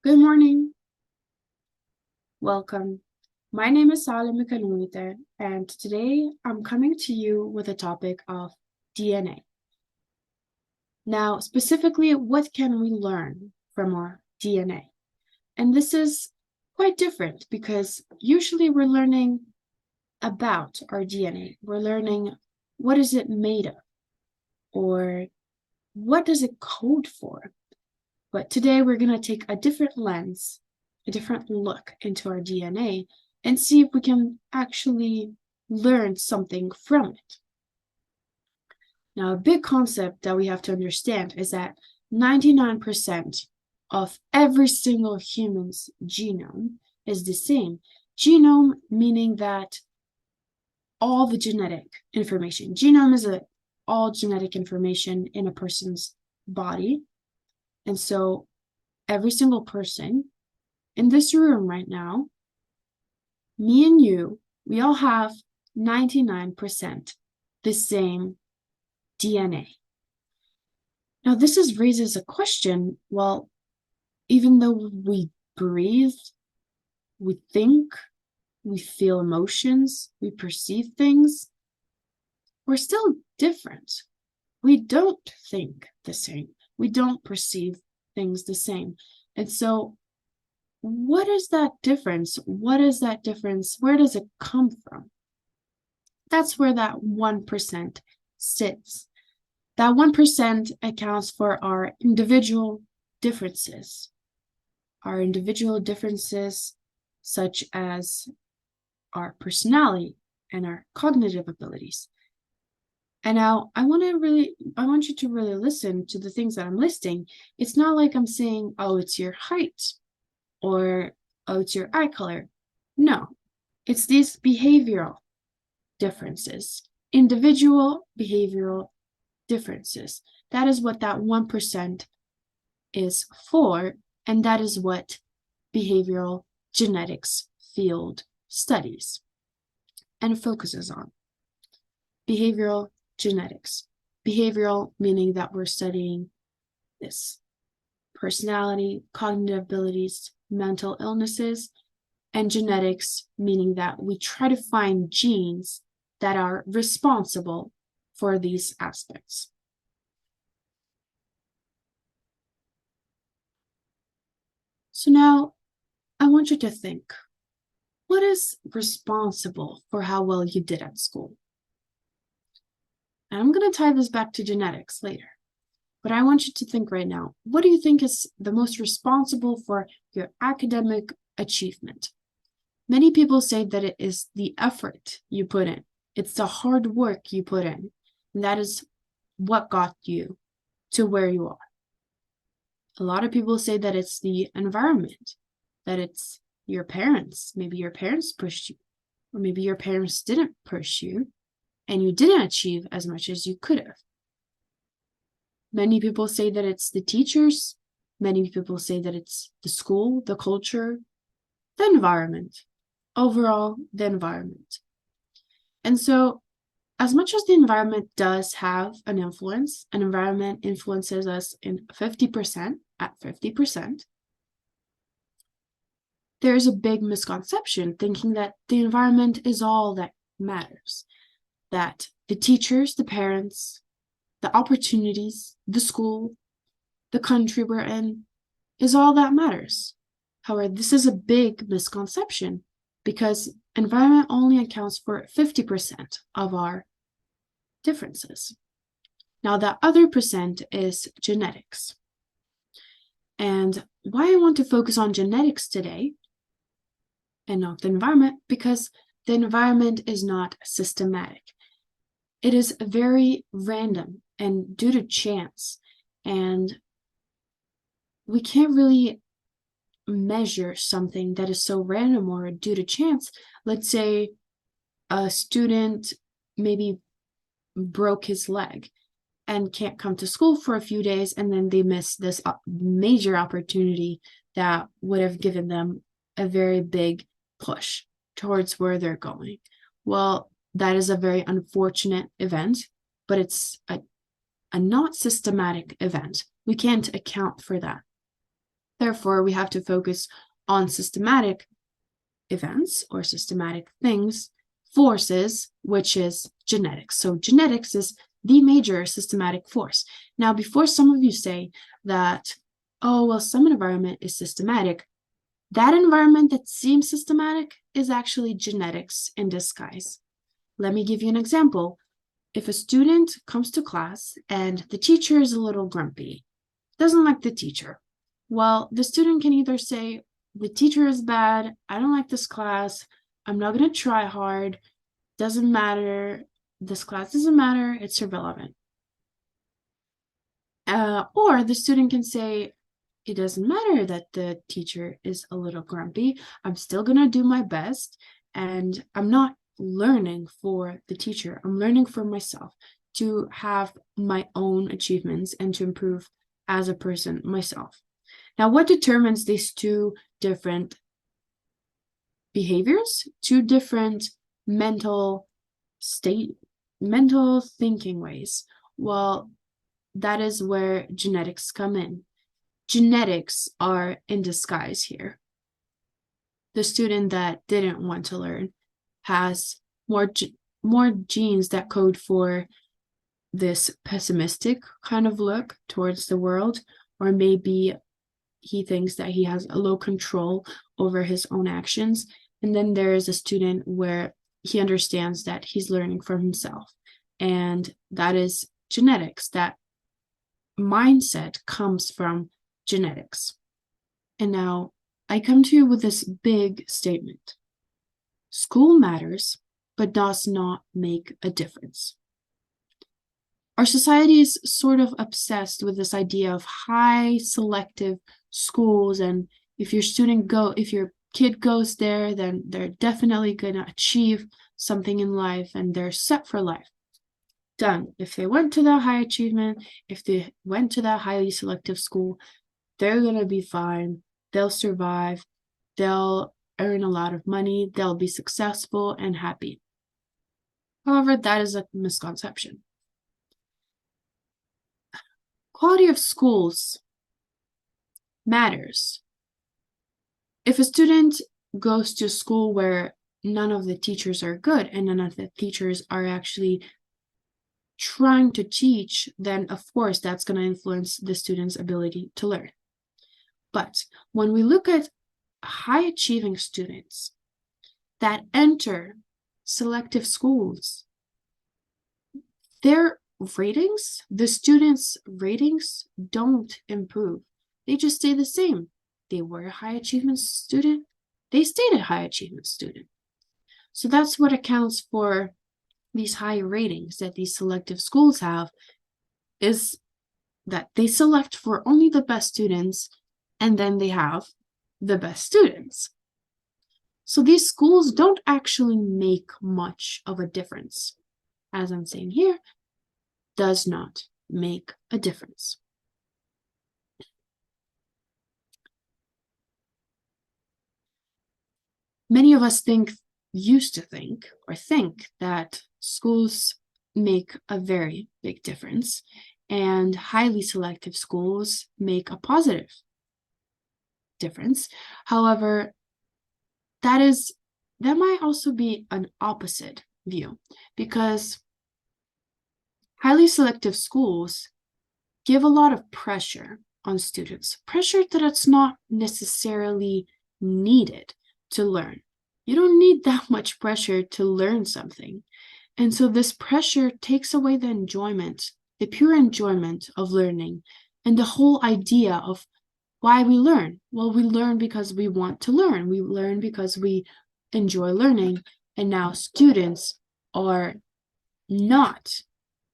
Good morning. Welcome. My name is Saule Mikaliunaite, and today I'm coming to you with a topic of DNA. Now, specifically, what can we learn from our DNA? And this is quite different because usually we're learning about our DNA. We're learning what is it made of, or what does it code for? But today we're going to take a different lens, a different look into our DNA and see if we can actually learn something from it. Now, a big concept that we have to understand is that 99% of every single human's genome is the same. Genome meaning that all the genetic information. Genome is all genetic information in a person's body. And so every single person in this room right now, me and you, we all have 99% the same DNA. Now, this raises a question. Well, even though we breathe, we think, we feel emotions, we perceive things, we're still different. We don't think the same. We don't perceive things the same. And so what is that difference? What is that difference? Where does it come from? That's where that 1% sits. That 1% accounts for our individual differences. Our individual differences, such as our personality and our cognitive abilities. And now I want you to really listen to the things that I'm listing. It's not like I'm saying, oh, it's your height or, oh, it's your eye color. No, it's these behavioral differences, individual behavioral differences. That is what that 1% is for, and that is what behavioral genetics field studies and focuses on. Behavioral genetics. Behavioral meaning that we're studying this personality, cognitive abilities, mental illnesses, and genetics meaning that we try to find genes that are responsible for these aspects. So now I want you to think, what is responsible for how well you did at school? And I'm going to tie this back to genetics later. But I want you to think right now, what do you think is the most responsible for your academic achievement? Many people say that it is the effort you put in. It's the hard work you put in. And that is what got you to where you are. A lot of people say that it's the environment, that it's your parents. Maybe your parents pushed you, or maybe your parents didn't push you, and you didn't achieve as much as you could have. Many people say that it's the teachers. Many people say that it's the school, the culture, the environment. Overall, the environment. And so, as much as the environment does have an influence, an environment influences us in 50%, at 50%, there's a big misconception thinking that the environment is all that matters. That the teachers, the parents, the opportunities, the school, the country we're in is all that matters. However, this is a big misconception because environment only accounts for 50% of our differences. Now, that other percent is genetics. And why I want to focus on genetics today and not the environment, because the environment is not systematic. It is very random and due to chance. And we can't really measure something that is so random or due to chance. Let's say a student maybe broke his leg and can't come to school for a few days, and then they miss this major opportunity that would have given them a very big push towards where they're going. Well, that is a very unfortunate event, but it's a not systematic event. We can't account for that. Therefore, we have to focus on systematic events or systematic things, forces, which is genetics. So genetics is the major systematic force. Now, before some of you say that, oh, well, some environment is systematic, that environment that seems systematic is actually genetics in disguise. Let me give you an example. If a student comes to class and the teacher is a little grumpy, doesn't like the teacher, well, the student can either say, the teacher is bad, I don't like this class, I'm not going to try hard, doesn't matter, this class doesn't matter, it's irrelevant. Or the student can say, it doesn't matter that the teacher is a little grumpy, I'm still going to do my best, and I'm not learning for the teacher, I'm learning for myself to have my own achievements and to improve as a person myself. Now, what determines these two different behaviors, two different mental thinking ways? Well, that is where genetics come in. Genetics are in disguise here. The student that didn't want to learn has more genes that code for this pessimistic kind of look towards the world, or maybe he thinks that he has a low control over his own actions. And then there is a student where he understands that he's learning for himself. And that is genetics. That mindset comes from genetics. And now I come to you with this big statement. School matters, but does not make a difference. Our society is sort of obsessed with this idea of high selective schools, and if your kid goes there, then they're definitely going to achieve something in life and they're set for life. Done. If they went to that high achievement, if they went to that highly selective school, they're going to be fine. They'll survive. They'll earn a lot of money. They'll be successful and happy. However, that is a misconception. Quality of schools matters. If a student goes to a school where none of the teachers are good and none of the teachers are actually trying to teach, then of course that's going to influence the student's ability to learn. But when we look at high achieving students that enter selective schools, their ratings, the students' ratings don't improve. They just stay the same. They were a high achievement student. They stayed a high achievement student. So that's what accounts for these high ratings that these selective schools have, is that they select for only the best students, and then they have the best students. So these schools don't actually make much of a difference. As I'm saying here, does not make a difference. Many of us used to think that schools make a very big difference, and highly selective schools make a positive difference. However, that might also be an opposite view, because highly selective schools give a lot of pressure on students, pressure that it's not necessarily needed to learn. You don't need that much pressure to learn something. And so this pressure takes away the enjoyment, the pure enjoyment of learning, and the whole idea of why we learn. Well, we learn because we want to learn. We learn because we enjoy learning. And now students are not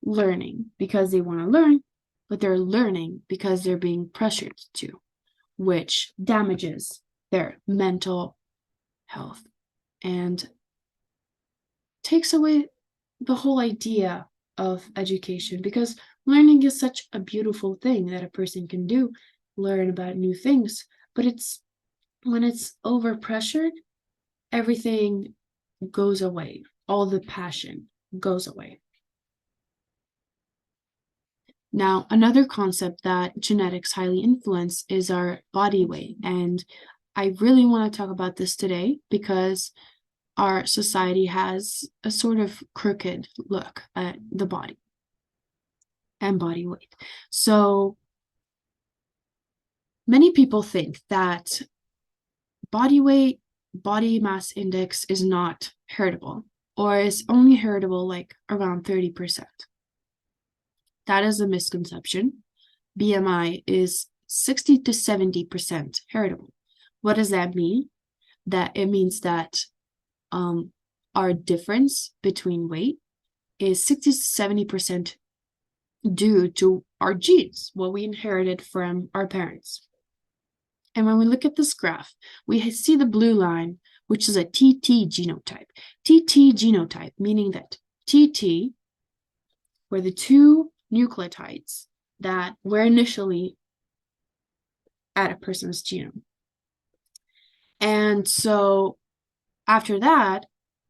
learning because they want to learn, but they're learning because they're being pressured to, which damages their mental health and takes away the whole idea of education, because learning is such a beautiful thing that a person can do, learn about new things, but when it's over pressured, everything goes away, all the passion goes away. Now, another concept that genetics highly influence is our body weight. And I really want to talk about this today because our society has a sort of crooked look at the body and body weight. So many people think that body weight, body mass index is not heritable, or is only heritable like around 30%. That is a misconception. BMI is 60 to 70% heritable. What does that mean? That it means that our difference between weight is 60 to 70% due to our genes, what we inherited from our parents. And when we look at this graph, we see the blue line, which is a TT genotype. TT genotype, meaning that TT were the two nucleotides that were initially at a person's genome. And so after that,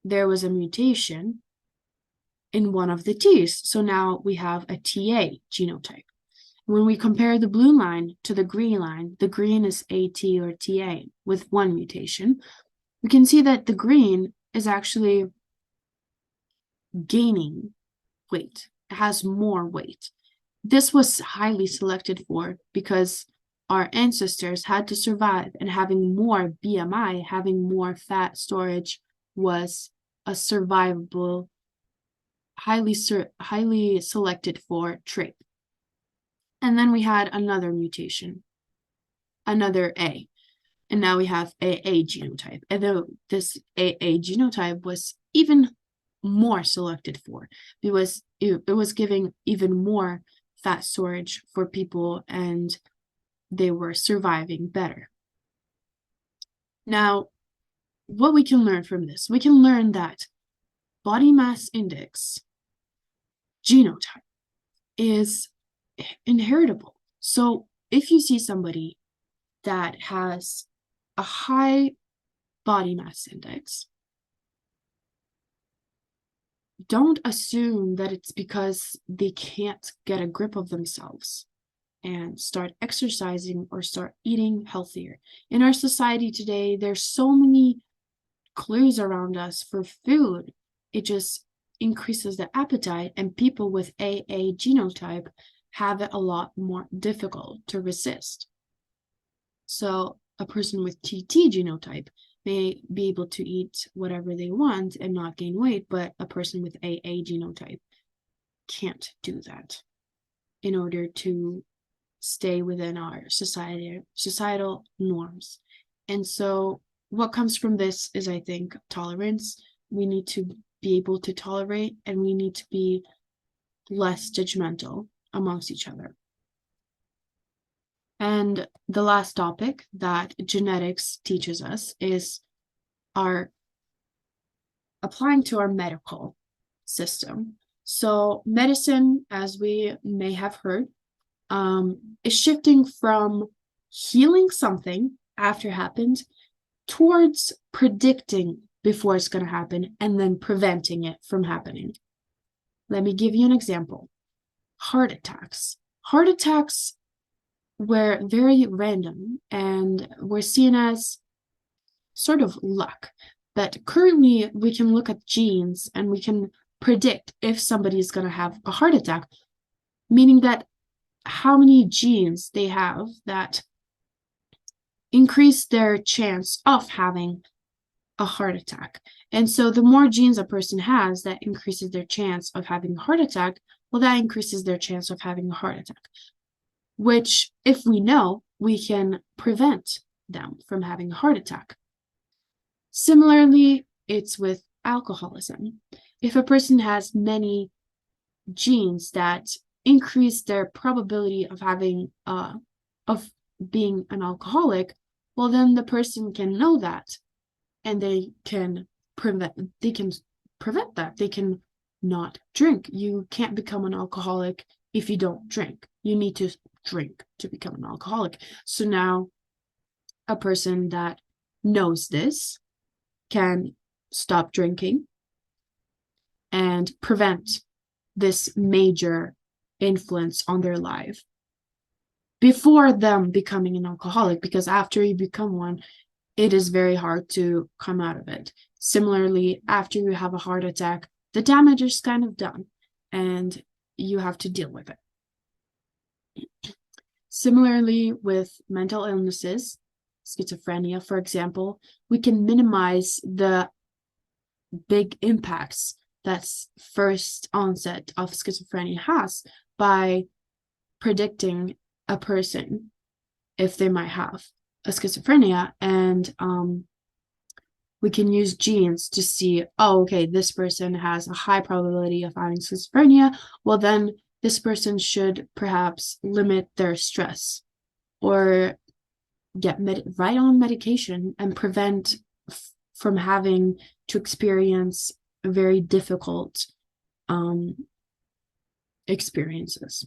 there was a mutation in one of the T's. So now we have a TA genotype. When we compare the blue line to the green is AT or TA with one mutation. We can see that the green is actually gaining weight. It has more weight. This was highly selected for because our ancestors had to survive, and having more BMI, having more fat storage, was a survivable, highly selected for trait. And then we had another mutation, another A, and now we have AA genotype. And though this AA genotype was even more selected for, because it was giving even more fat storage for people, and they were surviving better. Now, what we can learn from this, we can learn that body mass index genotype is inheritable. So if you see somebody that has a high body mass index, don't assume that it's because they can't get a grip of themselves and start exercising or start eating healthier. In our society today, there's so many clues around us for food. It just increases the appetite, and people with AA genotype have it a lot more difficult to resist. So a person with TT genotype may be able to eat whatever they want and not gain weight, but a person with AA genotype can't do that in order to stay within our societal norms. And so what comes from this is, I think, tolerance. We need to be able to tolerate, and we need to be less judgmental amongst each other. And the last topic that genetics teaches us is our applying to our medical system. So medicine, as we may have heard, is shifting from healing something after it happened towards predicting before it's going to happen and then preventing it from happening. Let me give you an example. Heart attacks. Heart attacks were very random and were seen as sort of luck. But currently, we can look at genes and we can predict if somebody is going to have a heart attack, meaning that how many genes they have that increase their chance of having a heart attack. And so the more genes a person has that increases their chance of having a heart attack, well, that increases their chance of having a heart attack, which, if we know, we can prevent them from having a heart attack. Similarly, it's with alcoholism. If a person has many genes that increase their probability of having of being an alcoholic, well, then the person can know that, and they can prevent that. They can not drink. You can't become an alcoholic if you don't drink. You need to drink to become an alcoholic. So now a person that knows this can stop drinking and prevent this major influence on their life before them becoming an alcoholic, because after you become one, it is very hard to come out of it. Similarly, after you have a heart attack, the damage is kind of done and you have to deal with it. Similarly, with mental illnesses, schizophrenia, for example, we can minimize the big impacts that first onset of schizophrenia has by predicting a person if they might have a schizophrenia, and we can use genes to see, oh, okay, this person has a high probability of having schizophrenia. Well, then this person should perhaps limit their stress or get right on medication and prevent from having to experience very difficult experiences.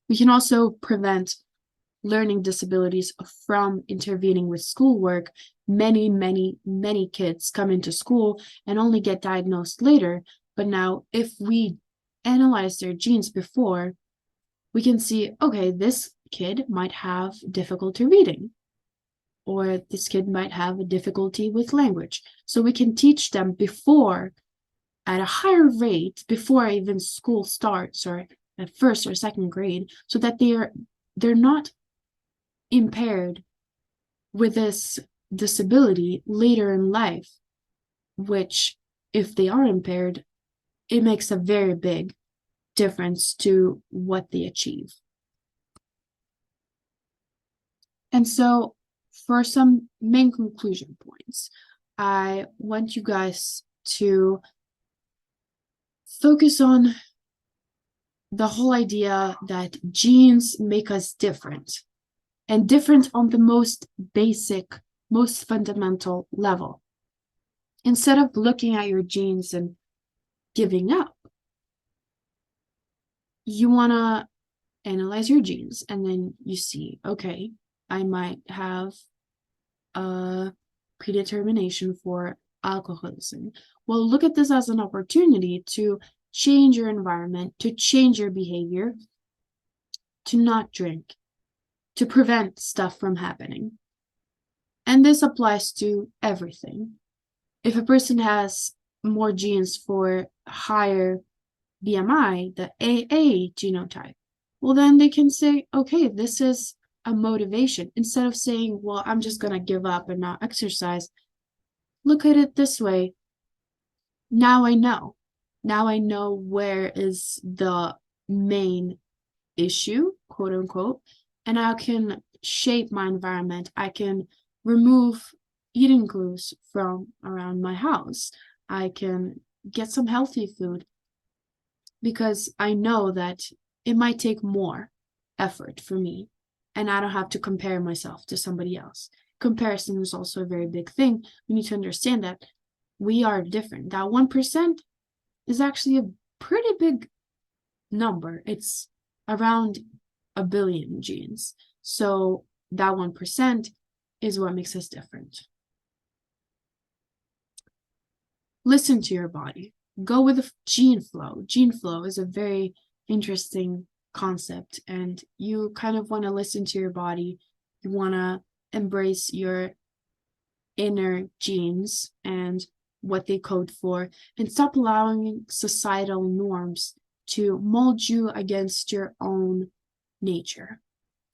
We can also prevent learning disabilities from intervening with schoolwork. Many kids come into school and only get diagnosed later. But now, if we analyze their genes before, we can see, okay, this kid might have difficulty reading, or this kid might have a difficulty with language. So we can teach them before, at a higher rate, before even school starts, or at first or second grade, so that they're not impaired with this disability later in life, which, if they are impaired, it makes a very big difference to what they achieve. And so, for some main conclusion points, I want you guys to focus on the whole idea that genes make us different, and different on the most basic, most fundamental level. Instead of looking at your genes and giving up, you want to analyze your genes, and then you see, okay, I might have a predetermination for alcoholism. Well, look at this as an opportunity to change your environment, to change your behavior, to not drink, to prevent stuff from happening. And this applies to everything. If a person has more genes for higher BMI, the AA genotype, well, then they can say, okay, this is a motivation. Instead of saying, well, I'm just going to give up and not exercise, look at it this way. Now I know. Now I know where is the main issue, quote unquote, and I can shape my environment. I can remove eating glues from around my house. I can get some healthy food, because I know that it might take more effort for me, and I don't have to compare myself to somebody else. Comparison is also a very big thing. We need to understand that we are different. That 1% is actually a pretty big number. It's around 1 billion genes. So that 1% is what makes us different. Listen to your body. Go with the gene flow. Gene flow is a very interesting concept, and you kind of want to listen to your body. You want to embrace your inner genes and what they code for, and stop allowing societal norms to mold you against your own nature.